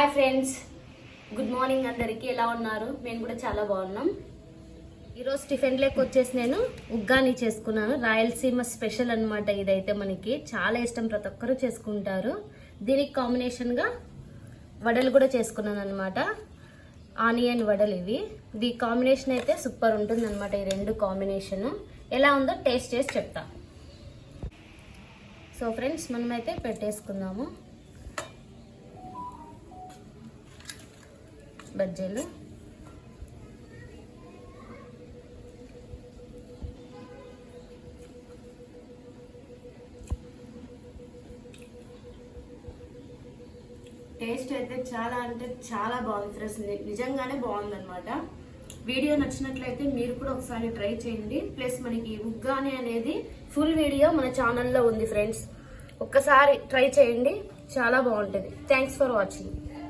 Hi friends, good morning. అందరికీ ఎలా ఉన్నారు? మేము కూడా చాలా బాగున్నాం. ఈరోజు టిఫిన్ లెక్క వచ్చేసి నేను ఉగ్గాని చేసుకున్నాను. రాయలసీమ స్పెషల్ అనమాట. ఇదైతే మనకి చాలా ఇష్టం, ప్రతి ఒక్కరూ చేసుకుంటారు. దీనికి కాంబినేషన్గా వడలు కూడా చేసుకున్నాను అనమాట. ఆనియన్ వడలు ఇవి. ఈ కాంబినేషన్ అయితే సూపర్ ఉంటుంది అనమాట. ఈ రెండు కాంబినేషన్ ఎలా ఉందో టేస్ట్ చేసి చెప్తా. సో ఫ్రెండ్స్, మనమైతే పెట్టేసుకుందాము బజ్జీలు. టేస్ట్ అయితే చాలా అంటే చాలా బాగుంది ఫ్రెండ్స్, నిజంగానే బాగుంది అనమాట. వీడియో నచ్చినట్లయితే మీరు కూడా ఒకసారి ట్రై చేయండి. ప్లస్ మనకి ఉగ్గాని అనేది ఫుల్ వీడియో మన ఛానల్లో ఉంది ఫ్రెండ్స్, ఒక్కసారి ట్రై చేయండి, చాలా బాగుంటుంది. Thanks for watching.